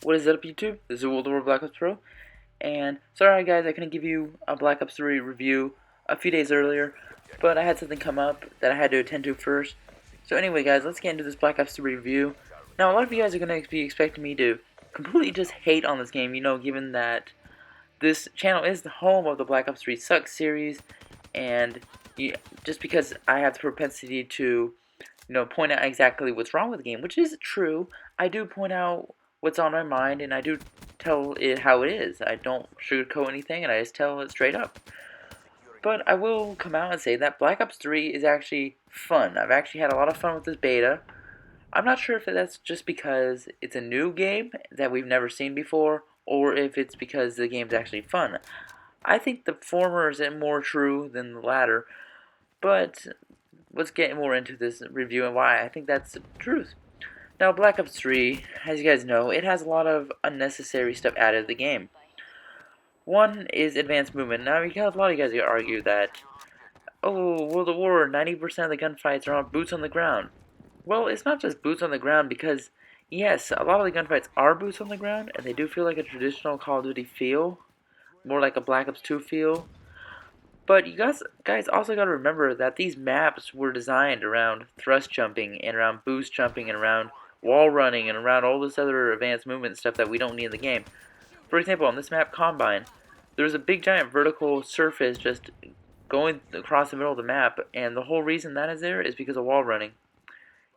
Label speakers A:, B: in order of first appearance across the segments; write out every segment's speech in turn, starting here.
A: What is up, YouTube? This is World of War Black Ops Pro, and sorry guys, I couldn't give you a Black Ops 3 review a few days earlier, but I had something come up that I had to attend to first. So anyway guys, let's get into this Black Ops 3 review. Now a lot of you guys are going to be expecting me to completely just hate on this game, given that this channel is the home of the Black Ops 3 Sucks series, and just because I have the propensity to point out exactly what's wrong with the game, which is true. I do point out what's on my mind, and I do tell it how it is. I don't sugarcoat anything, and I just tell it straight up. But I will come out and say that Black Ops 3 is actually fun. I've actually had a lot of fun with this beta. I'm not sure if that's just because it's a new game that we've never seen before, or if it's because the game's actually fun. I think the former is more true than the latter, but let's get more into this review and why I think that's the truth. Now, Black Ops 3, as you guys know, it has a lot of unnecessary stuff added to the game. One is advanced movement. Now, a lot of you guys argue that, oh, World of War, 90% of the gunfights are on boots on the ground. Well, it's not just boots on the ground because, yes, a lot of the gunfights are boots on the ground, and they do feel like a traditional Call of Duty feel, more like a Black Ops 2 feel. But you guys also got to remember that these maps were designed around thrust jumping and around boost jumping and around wall running and around all this other advanced movement stuff that we don't need in the game. For example, on this map Combine, there's a big giant vertical surface just going across the middle of the map, and the whole reason that is there is because of wall running.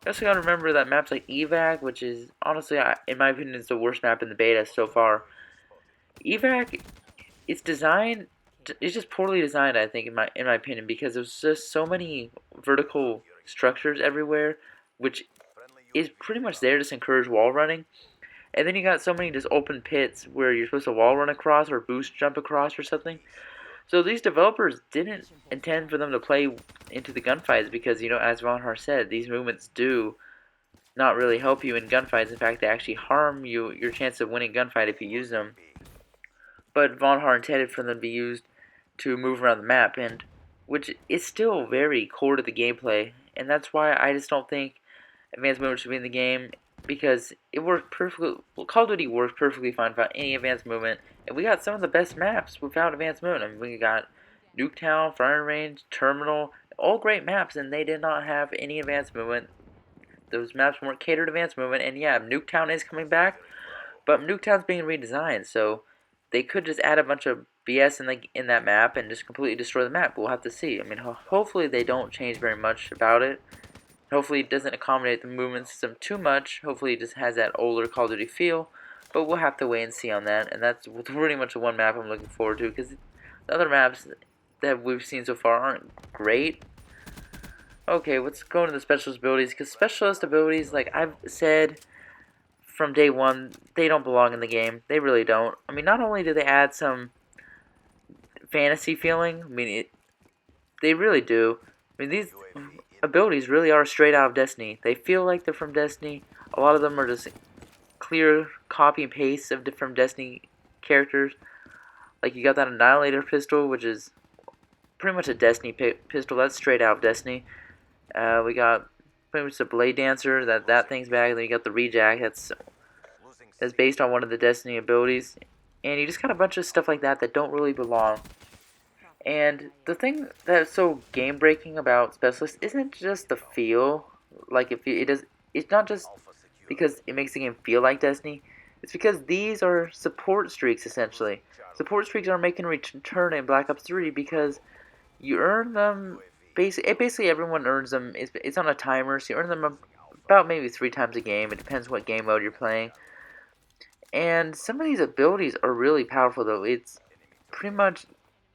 A: You also got to remember that maps like Evac, which is honestly, in my opinion, is the worst map in the beta so far. Evac, it's designed. It's just poorly designed, I think, in my opinion, because there's just so many vertical structures everywhere, which is pretty much there to encourage wall running. And then you got so many just open pits where you're supposed to wall run across or boost jump across or something. So these developers didn't intend for them to play into the gunfights because, as Von Har said, these movements do not really help you in gunfights. In fact, they actually harm your chance of winning gunfight if you use them. But Von Har intended for them to be used to move around the map, and which is still very core to the gameplay, and that's why I just don't think advanced movement should be in the game, because it worked perfectly. Well, Call of Duty works perfectly fine without any advanced movement, and we got some of the best maps without advanced movement. I mean, we got Nuketown, Firing Range, Terminal, all great maps, and they did not have any advanced movement. Those maps weren't catered to advanced movement, and yeah, Nuketown is coming back, but Nuketown's being redesigned, so they could just add a bunch of BS in that map and just completely destroy the map. We'll have to see. I mean, hopefully they don't change very much about it. Hopefully it doesn't accommodate the movement system too much. Hopefully it just has that older Call of Duty feel. But we'll have to wait and see on that. And that's pretty much the one map I'm looking forward to, because the other maps that we've seen so far aren't great. Okay, let's go into the specialist abilities, because specialist abilities, like I've said from day one, they don't belong in the game. They really don't. I mean, not only do they add some fantasy feeling, I mean, they really do. I mean, these abilities really are straight out of Destiny. They feel like they're from Destiny. A lot of them are just clear copy and paste of different Destiny characters. Like, you got that Annihilator pistol, which is pretty much a Destiny pistol. That's straight out of Destiny. We got pretty much the Blade Dancer. That thing's back. And then you got the Rejack. That's based on one of the Destiny abilities. And you just got a bunch of stuff like that that don't really belong. And the thing that's so game-breaking about Specialist isn't just the feel. Like, it's not just because it makes the game feel like Destiny. It's because these are support streaks, essentially. Support streaks are making a return in Black Ops 3 because you earn them. Basically, everyone earns them. It's on a timer, so you earn them about maybe 3 times a game. It depends what game mode you're playing. And some of these abilities are really powerful, though. It's pretty much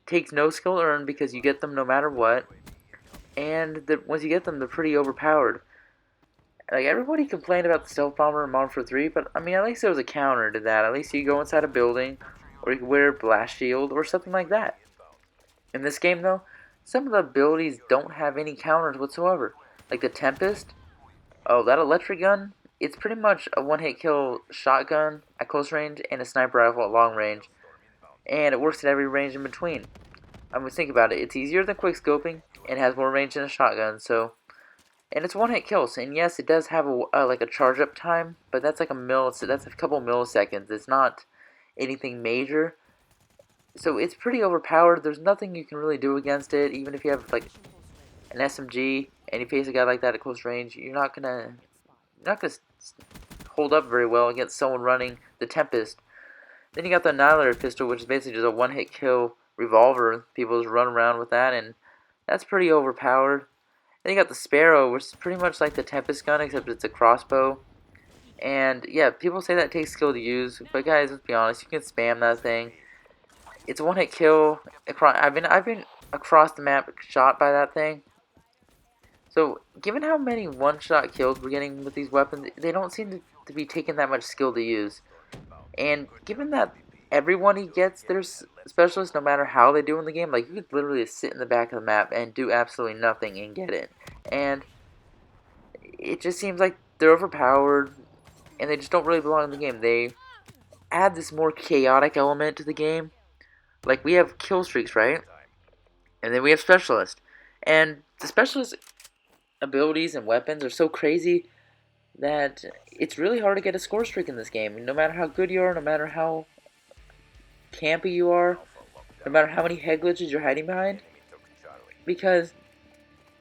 A: takes no skill to earn because you get them no matter what. And once you get them, they're pretty overpowered. Like, everybody complained about the Stealth Bomber in Modern Warfare 3, but I mean, at least there was a counter to that. At least you go inside a building, or you can wear a blast shield, or something like that. In this game, though, some of the abilities don't have any counters whatsoever. Like the Tempest. Oh, that electric gun? It's pretty much a one-hit kill shotgun at close range and a sniper rifle at long range. And it works at every range in between. I mean, think about it. It's easier than quickscoping and has more range than a shotgun, so And it's one hit kills, and yes, it does have a like a charge up time, but that's like that's a couple milliseconds. It's not anything major, so it's pretty overpowered. There's nothing you can really do against it, even if you have like an SMG and you face a guy like that at close range. You're not gonna hold up very well against someone running the Tempest. Then you got the Annihilator pistol, which is basically just a one hit kill revolver. People just run around with that, and that's pretty overpowered. Then you got the Sparrow, which is pretty much like the Tempest gun, except it's a crossbow. And yeah, people say that takes skill to use, but guys, let's be honest, you can spam that thing. It's a one-hit kill. I've been across the map shot by that thing. So given how many one-shot kills we're getting with these weapons, they don't seem to be taking that much skill to use. And given that everyone he gets their specialist, no matter how they do in the game, like you could literally sit in the back of the map and do absolutely nothing and get it. And it just seems like they're overpowered and they just don't really belong in the game. They add this more chaotic element to the game. Like we have kill streaks, right? And then we have specialist. And the specialist abilities and weapons are so crazy that it's really hard to get a score streak in this game. No matter how good you are, no matter how campy you are, no matter how many head glitches you're hiding behind, because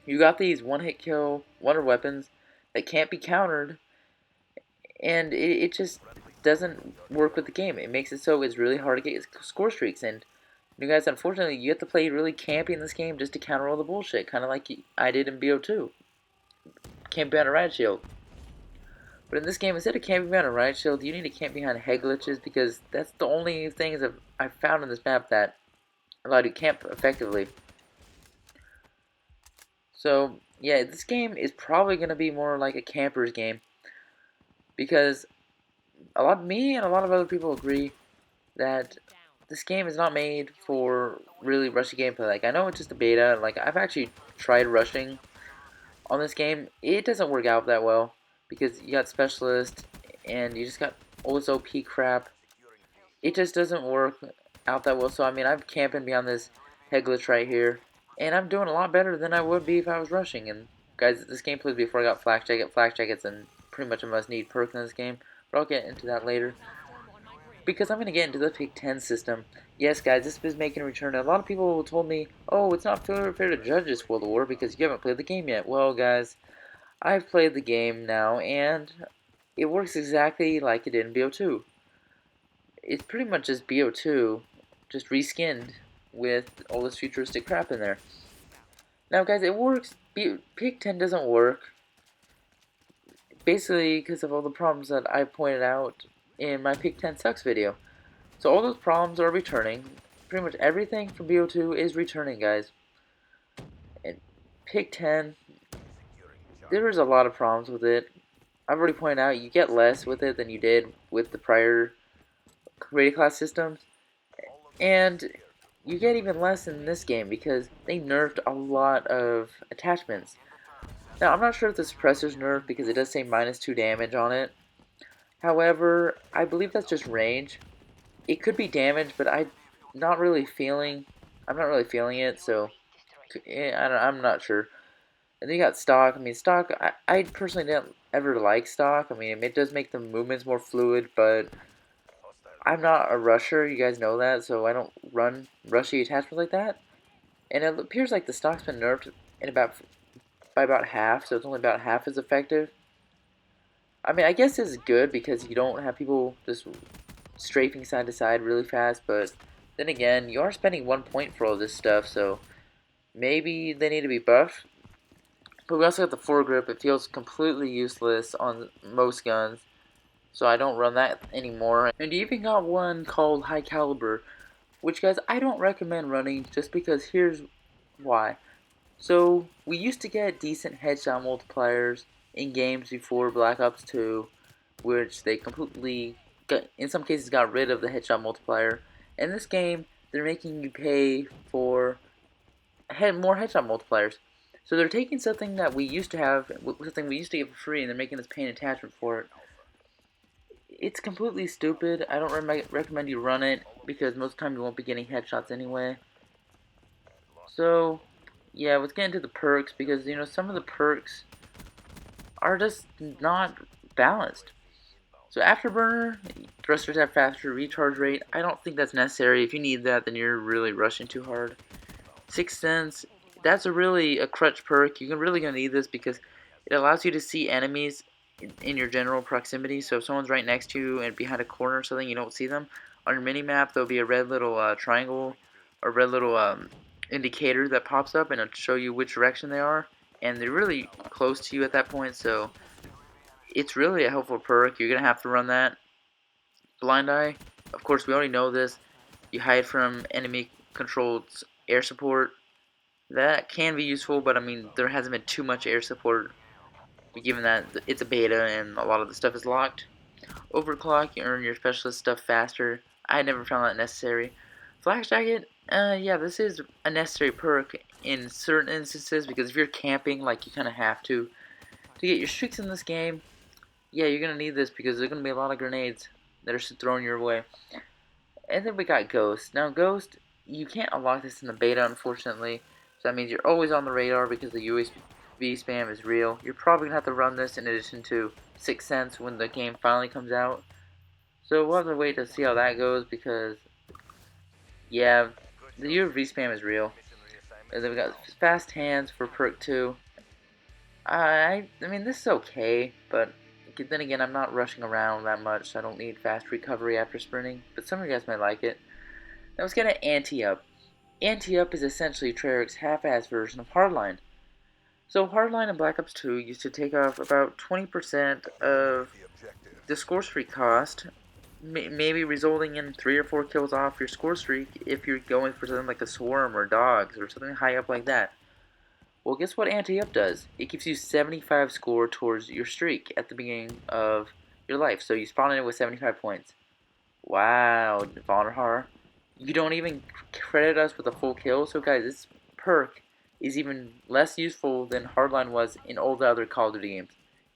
A: you got these one-hit kill wonder weapons that can't be countered, and it just doesn't work with the game. It makes it so it's really hard to get score streaks, and you guys, unfortunately, you have to play really campy in this game just to counter all the bullshit, kind of like I did in BO2. Camp behind a riot shield. But in this game, instead of camping behind a riot shield, you need to camp behind head glitches, because that's the only things that I've found in this map that allow you to camp effectively. So, yeah, this game is probably going to be more like a camper's game, because me and a lot of other people agree that this game is not made for really rushy gameplay. Like, I know it's just a beta. Like, I've actually tried rushing on this game. It doesn't work out that well because you got specialist and you just got all this OP crap. It just doesn't work out that well. So, I mean, I'm camping beyond this head glitch right here, and I'm doing a lot better than I would be if I was rushing. And guys, this game plays before I got Flak Jacket. Flak Jacket's pretty much a must-need perk in this game, but I'll get into that later, because I'm going to get into the Pick 10 system. Yes, guys, this is making a return. A lot of people told me, oh, it's not fair to judge this World War because you haven't played the game yet. Well, guys, I've played the game now, and it works exactly like it did in BO2. It's pretty much just BO2, just reskinned with all this futuristic crap in there. Now, guys, it works. Pick 10 doesn't work, basically because of all the problems that I pointed out in my Pick 10 Sucks video. So all those problems are returning. Pretty much everything from BO2 is returning, guys. And Pick 10, there is a lot of problems with it. I've already pointed out you get less with it than you did with the prior rated class systems. And you get even less in this game because they nerfed a lot of attachments. Now, I'm not sure if the suppressor's nerfed because it does say -2 damage on it. However, I believe that's just range. It could be damage, but I'm not really feeling it, so I'm not sure. And then you got stock. I mean, stock, I personally didn't ever like stock. I mean, it does make the movements more fluid, but I'm not a rusher, you guys know that, so I don't run rushy attachments like that. And it appears like the stock's been nerfed by about half, so it's only about half as effective. I mean, I guess it's good because you don't have people just strafing side to side really fast, but then again, you are spending 1 point for all this stuff, so maybe they need to be buffed. But we also got the foregrip. It feels completely useless on most guns, so I don't run that anymore. And you even got one called High Caliber, which, guys, I don't recommend running just because here's why. So we used to get decent headshot multipliers in games before Black Ops 2, which they completely in some cases got rid of the headshot multiplier. In this game, they're making you pay for more headshot multipliers. So they're taking something that we used to have, something we used to get for free, and they're making us pay an attachment for it. It's completely stupid. I don't recommend you run it, because most of the time you won't be getting headshots anyway. So, yeah, let's get into the perks, because, you know, some of the perks are just not balanced. So Afterburner, thrusters have faster recharge rate. I don't think that's necessary. If you need that, then you're really rushing too hard. Sixth Sense, that's a crutch perk. You're really gonna need this because it allows you to see enemies in your general proximity. So if someone's right next to you and behind a corner or something, you don't see them. On your mini map, there'll be a red little triangle or red little indicator that pops up, and it'll show you which direction they are. And they're really close to you at that point, so it's really a helpful perk. You're gonna have to run that. Blind Eye, of course, we already know this. You hide from enemy controlled air support. That can be useful, but I mean, there hasn't been too much air support given that it's a beta and a lot of the stuff is locked. Overclock, you earn your specialist stuff faster. I never found that necessary. Flash Jacket, yeah, this is a necessary perk in certain instances because if you're camping, like you kind of have to get your streaks in this game, yeah, you're going to need this because there's going to be a lot of grenades that are thrown your way. And then we got Ghost. Now, Ghost, you can't unlock this in the beta, unfortunately. So that means you're always on the radar because the USB spam is real. You're probably going to have to run this in addition to Sixth Sense when the game finally comes out. So we'll have to wait to see how that goes because, yeah, the UV spam is real. And then we got Fast Hands for perk 2. I mean, this is okay, but then again, I'm not rushing around that much, so I don't need fast recovery after sprinting, but some of you guys might like it. Now let's get an Anti-Up. Anti-Up is essentially Treyarch's half-ass version of Hardline. So Hardline and Black Ops 2 used to take off about 20% of the score streak cost, maybe resulting in 3 or 4 kills off your score streak if you're going for something like a Swarm or Dogs or something high up like that. Well, guess what Anti-Up does? It gives you 75 score towards your streak at the beginning of your life. So you spawn in it with 75 points. Wow, Vonderhaar. You don't even credit us with a full kill. So guys, this perk is even less useful than Hardline was in all the other Call of Duty games.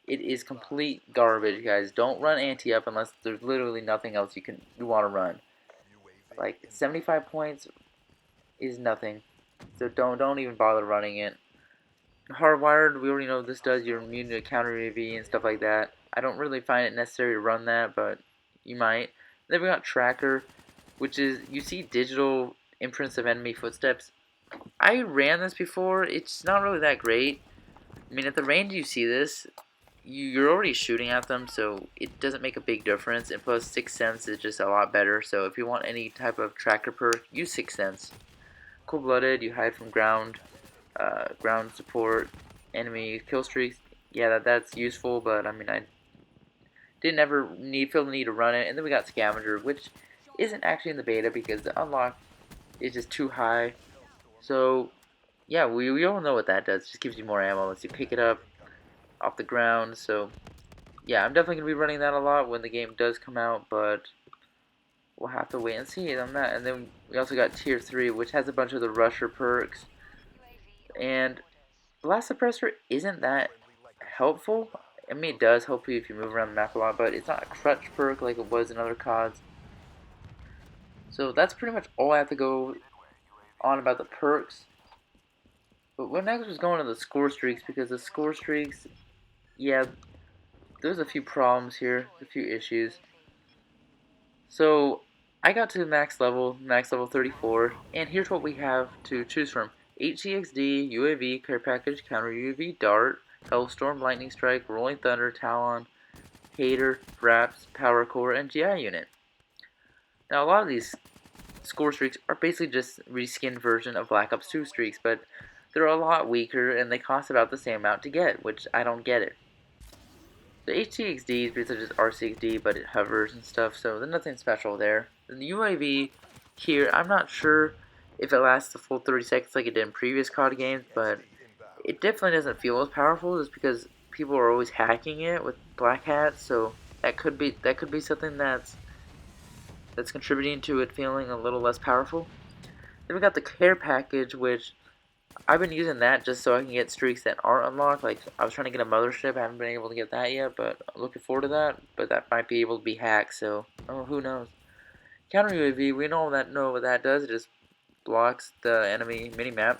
A: It is complete garbage, guys. Don't run Anti-Up unless there's literally nothing else you want to run. Like 75 points is nothing. So don't even bother running it. Hardwired, we already know this does. You're immune to counter UAV and stuff like that. I don't really find it necessary to run that, but you might. Then we got Tracker, which is, you see digital imprints of enemy footsteps. I ran this before. It's not really that great. I mean, at the range you see this, you're already shooting at them, so it doesn't make a big difference. And plus, Sixth Sense is just a lot better. So if you want any type of tracker perk, use Sixth Sense. Cold-blooded, you hide from ground support, enemy kill streaks. Yeah, that's useful, but I mean, I didn't ever feel the need to run it. And then we got Scavenger, which isn't actually in the beta because the unlock is just too high. So yeah, we all know what that does. It just gives you more ammo once you pick it up off the ground. So yeah, I'm definitely gonna be running that a lot when the game does come out, but we'll have to wait and see on that. And then we also got Tier 3, which has a bunch of the Rusher perks. And Blast Suppressor isn't that helpful. I mean, it does help you if you move around the map a lot, but it's not a crutch perk like it was in other CODs. So that's pretty much all I have to go on about the perks. But what next was going to the score streaks, because the score streaks, yeah, there's a few problems here, a few issues. So I got to max level 34, and here's what we have to choose from. HCXD, UAV, Care Package, Counter UAV, Dart, Hellstorm, Lightning Strike, Rolling Thunder, Talon, Hater, Fraps, Power Core, and GI Unit. Now a lot of these score streaks are basically just reskinned version of Black Ops 2 streaks, but they're a lot weaker and they cost about the same amount to get, which I don't get it. The HCXD is basically just RCXD, but it hovers and stuff, so there's nothing special there. And the UAV here, I'm not sure if it lasts the full 30 seconds like it did in previous COD games, but it definitely doesn't feel as powerful just because people are always hacking it with black hats, so that could be something that's contributing to it feeling a little less powerful. Then we got the Care Package, which I've been using that just so I can get streaks that aren't unlocked. Like, I was trying to get a Mothership, I haven't been able to get that yet, but I'm looking forward to that. But that might be able to be hacked, so, oh, who knows. Counter UAV, we know what that does. It just blocks the enemy minimap.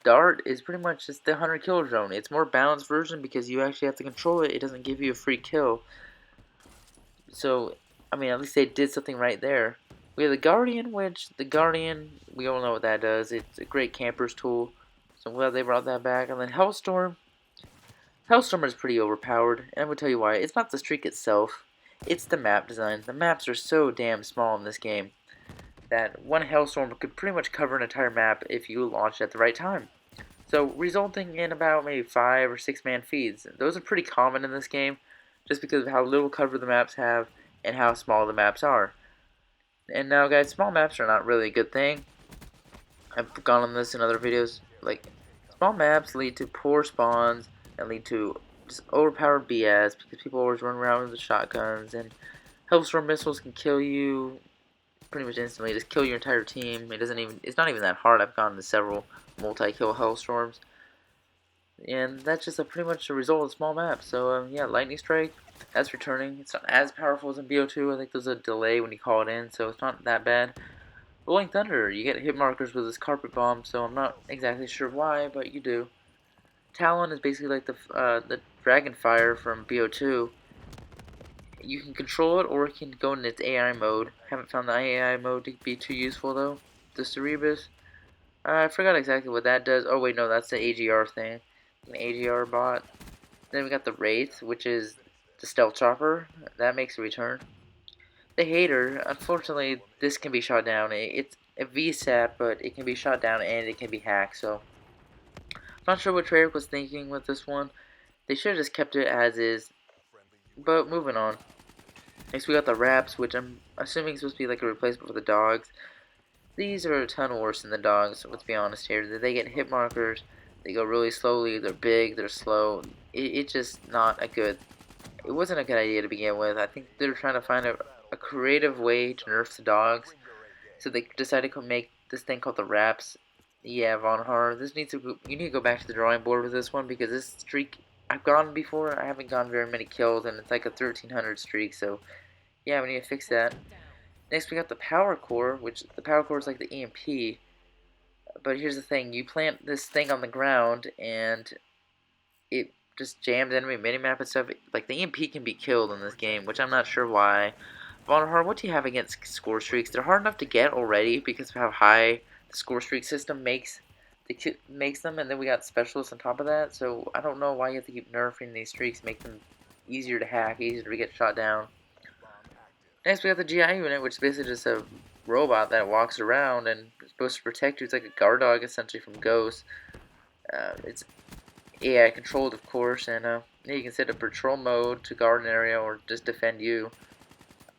A: Dart is pretty much just the 100 kill zone. It's more balanced version because you actually have to control it. It doesn't give you a free kill. So, I mean, at least they did something right there. We have the Guardian, which the Guardian, we all know what that does. It's a great camper's tool. So I'm glad they brought that back. And then Hellstorm. Hellstorm is pretty overpowered, and I'm going to tell you why. It's not the streak itself. It's the map design. The maps are so damn small in this game that one Hellstorm could pretty much cover an entire map if you launched it at the right time. So, resulting in about maybe 5 or 6 man feeds. Those are pretty common in this game, just because of how little cover the maps have and how small the maps are. And now, guys, small maps are not really a good thing. I've gone on this in other videos. Like, small maps lead to poor spawns and lead to just overpowered BS because people always run around with the shotguns, and Hellstorm missiles can kill you pretty much instantly. Just kill your entire team. It's not even that hard. I've gone to several multi-kill Hellstorms, and that's just pretty much a result of small maps. So yeah, Lightning Strike, that's returning. It's not as powerful as in BO2. I think there's a delay when you call it in, so it's not that bad. Rolling Thunder, you get hit markers with this carpet bomb, so I'm not exactly sure why, but you do. Talon is basically like the Dragon Fire from BO2. You can control it, or it can go in its AI mode. Haven't found the AI mode to be too useful though. The Cerebus, I forgot exactly what that does. Oh wait, no, that's the AGR thing, an AGR bot. Then we got the Wraith, which is the Stealth Chopper. That makes a return. The Hater, unfortunately, this can be shot down. It's a VSAT, but it can be shot down and it can be hacked. So, I'm not sure what Treyarch was thinking with this one. They should have just kept it as is. But moving on. Next, we got the Raps, which I'm assuming is supposed to be like a replacement for the Dogs. These are a ton worse than the Dogs. Let's be honest here. They get hit markers. They go really slowly. They're big. They're slow. It's just not a good. It wasn't a good idea to begin with. I think they're trying to find a creative way to nerf the Dogs, so they decided to make this thing called the Raps. Yeah, Von Har, you need to go back to the drawing board with this one, because this streak, I've gone before, I haven't gotten very many kills, and it's like a 1300 streak, so yeah, we need to fix that. Next, we got the Power Core, which the Power Core is like the EMP, but here's the thing, you plant this thing on the ground, and it just jams enemy minimap and stuff. Like, the EMP can be killed in this game, which I'm not sure why. Vonhar, what do you have against Scorestreaks? They're hard enough to get already because of how high the Scorestreak system makes them, and then we got specialists on top of that. So I don't know why you have to keep nerfing these streaks, make them easier to hack, easier to get shot down. Next, we got the GI unit, which is basically just a robot that walks around and is supposed to protect you. It's like a guard dog, essentially, from Ghost. It's AI controlled, of course, and you can set a patrol mode to guard an area or just defend you.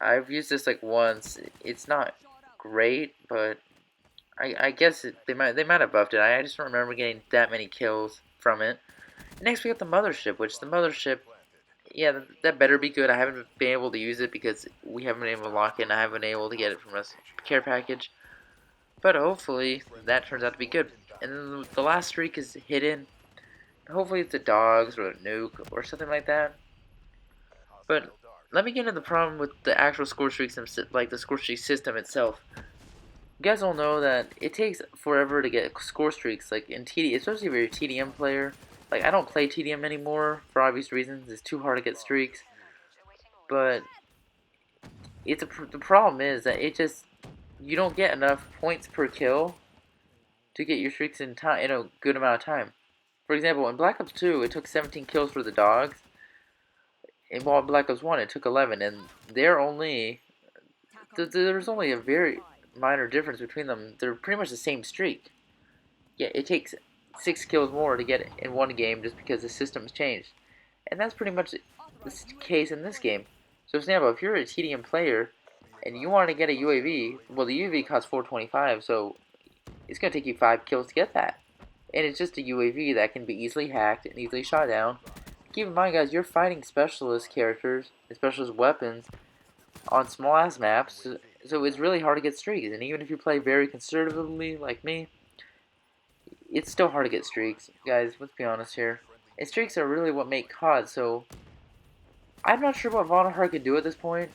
A: I've used this like once. It's not great, but I guess they might have buffed it. I just don't remember getting that many kills from it. Next, we got the Mothership, which the Mothership, yeah, that better be good. I haven't been able to use it because we haven't been able to lock it, and I haven't been able to get it from a care package. But hopefully, that turns out to be good. And then the last streak is hidden. Hopefully, it's the Dogs or a Nuke or something like that. But let me get into the problem with the actual score streaks, like the score streak system itself. You guys all know that it takes forever to get score streaks, like in TD, especially if you're a TDM player. Like, I don't play TDM anymore for obvious reasons. It's too hard to get streaks. But the problem is that you don't get enough points per kill to get your streaks in a good amount of time. For example, in Black Ops 2, it took 17 kills for the Dogs. In Black Ops 1, it took 11, and there's only a very minor difference between them. They're pretty much the same streak. Yeah, it takes 6 kills more to get it in one game just because the system's changed. And that's pretty much the case in this game. So, for example, if you're a TDM player and you want to get a UAV, well, the UAV costs 425, so it's going to take you 5 kills to get that. And it's just a UAV that can be easily hacked and easily shot down. Keep in mind, guys, you're fighting specialist characters and specialist weapons on small ass maps, so it's really hard to get streaks. And even if you play very conservatively, like me, it's still hard to get streaks, guys. Let's be honest here. And streaks are really what make COD. So I'm not sure what Vonahar can do at this point,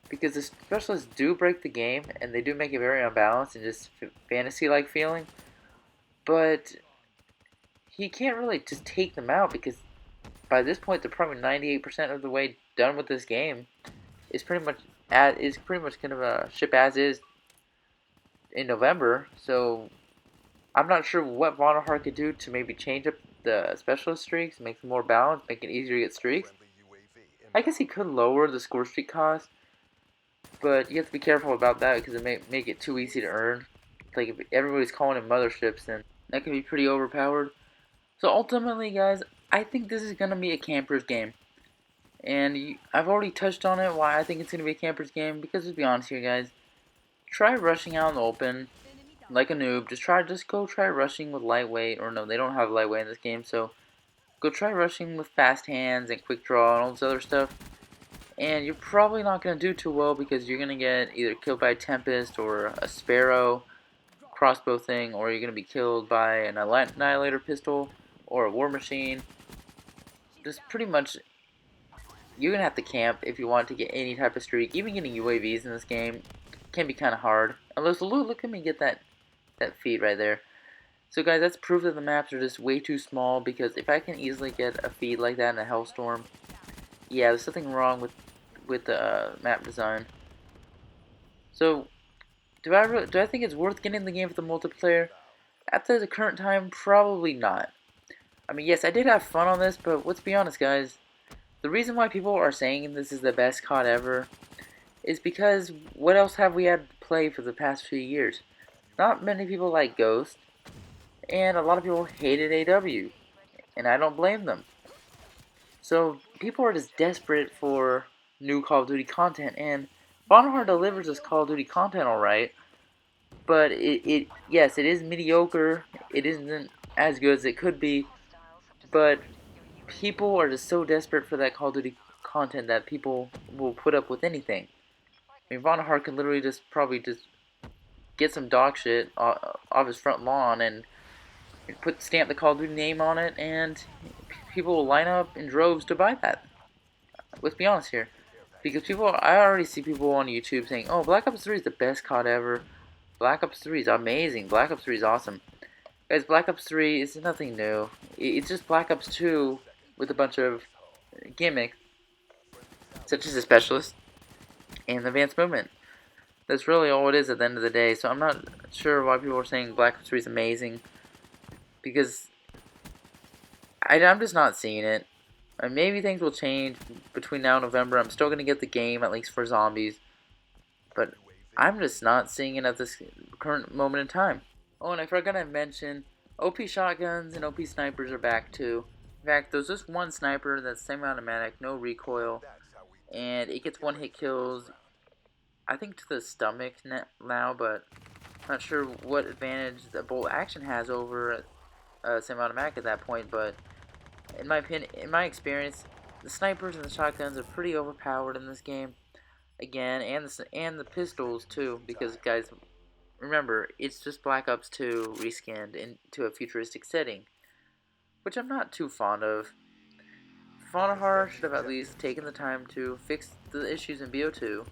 A: because the specialists do break the game and they do make it very unbalanced and just fantasy-like feeling. But he can't really just take them out because by this point they're probably 98% of the way done with this game. It's pretty much gonna ship as is in November. So I'm not sure what Vonahar could do to maybe change up the specialist streaks, make them more balanced, make it easier to get streaks. I guess he could lower the score streak cost, but you have to be careful about that because it may make it too easy to earn. Like if everybody's calling them motherships, then that can be pretty overpowered. So ultimately, guys, I think this is gonna be a camper's game, and I've already touched on it why I think it's gonna be a camper's game. Because let's be honest here, guys, try rushing out in the open like a noob. Just go try rushing with lightweight, or no, they don't have lightweight in this game, so go try rushing with fast hands and quick draw and all this other stuff. And you're probably not going to do too well because you're going to get either killed by a Tempest or a Sparrow crossbow thing, or you're going to be killed by an Annihilator pistol or a War Machine. Just pretty much, you're going to have to camp if you want to get any type of streak. Even getting UAVs in this game can be kind of hard. Unless, look at me get that feed right there. So guys, that's proof that the maps are just way too small, because if I can easily get a feed like that in a Hellstorm, yeah, there's something wrong with the map design. So, do I think it's worth getting the game for the multiplayer? At the current time, probably not. I mean, yes, I did have fun on this, but let's be honest, guys. The reason why people are saying this is the best COD ever is because what else have we had to play for the past few years? Not many people like Ghost, and a lot of people hated AW, and I don't blame them. So people are just desperate for new Call of Duty content, and Bonhart delivers this Call of Duty content alright, but yes, it is mediocre. It isn't as good as it could be, but people are just so desperate for that Call of Duty content that people will put up with anything. I mean, Vonahar can literally probably just get some dog shit off his front lawn and stamp the Call of Duty name on it, and people will line up in droves to buy that. Let's be honest here, because I already see people on YouTube saying, "Oh, Black Ops 3 is the best COD ever. Black Ops 3 is amazing. Black Ops 3 is awesome." Guys, Black Ops 3 is nothing new. It's just Black Ops 2 with a bunch of gimmicks, such as the specialist and the advanced movement. That's really all it is at the end of the day. So I'm not sure why people are saying Black Ops 3 is amazing, because I'm just not seeing it. Maybe things will change between now and November. I'm still going to get the game, at least for zombies. But I'm just not seeing it at this current moment in time. Oh, and I forgot to mention, OP shotguns and OP snipers are back too. In fact, there's just one sniper that's semi-automatic, no recoil, and it gets one-hit kills, I think to the stomach now, but not sure what advantage the bolt action has over semi-automatic at that point. But in my opinion, in my experience, the snipers and the shotguns are pretty overpowered in this game. Again, and the pistols too, because guys, remember, it's just Black Ops 2 reskinned into a futuristic setting, which I'm not too fond of. Vonahar should have at least taken the time to fix the issues in BO2,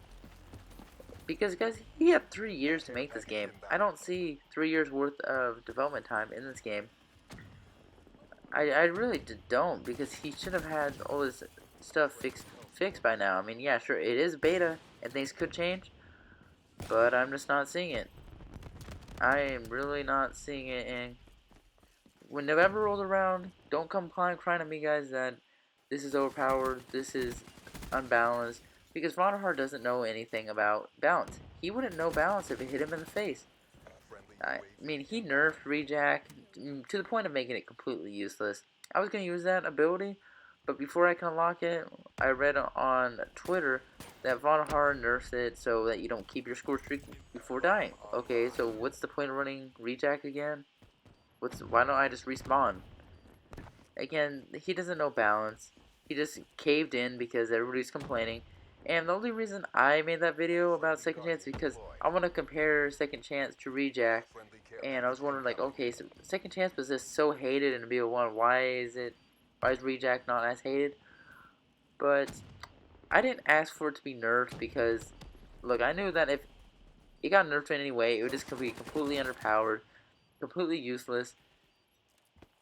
A: because guys, he had 3 years to make this game. I don't see 3 years worth of development time in this game. I really don't, because he should have had all this stuff fixed by now. I mean, yeah, sure, it is beta, and things could change, but I'm just not seeing it. I am really not seeing it, and when November rolls around, don't come crying to me, guys, that this is overpowered, this is unbalanced, because Vonahar doesn't know anything about balance. He wouldn't know balance if it hit him in the face. I mean, he nerfed Rejack to the point of making it completely useless. I was going to use that ability, but before I can unlock it, I read on Twitter that Vonahar nerfs it so that you don't keep your score streak before dying. Okay, so what's the point of running Rejack again? Why don't I just respawn? Again, he doesn't know balance. He just caved in because everybody's complaining. And the only reason I made that video about Second Chance is because I want to compare Second Chance to Rejack. And I was wondering, like, okay, so Second Chance was just so hated in BO1. Why is Rejack not as hated? But I didn't ask for it to be nerfed because, look, I knew that if it got nerfed in any way, it would just be completely underpowered, completely useless.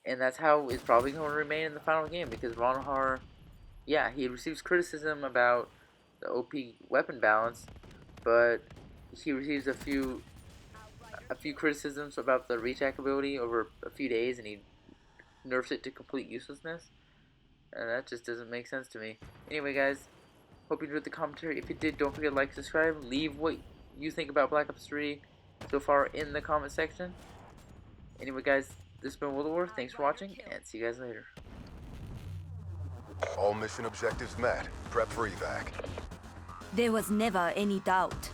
A: and that's how it's probably going to remain in the final game, because Vonahar, yeah, he receives criticism about the OP weapon balance, but he receives a few criticisms about the reattack ability over a few days, and he nerfs it to complete uselessness, and that just doesn't make sense to me. Anyway, guys, hope you enjoyed the commentary. If you did, don't forget to like, subscribe, leave what you think about Black Ops 3 so far in the comment section. Anyway, guys, this has been World War. Thanks for watching, and see you guys later.
B: All mission objectives met. Prep for evac.
C: There was never any doubt.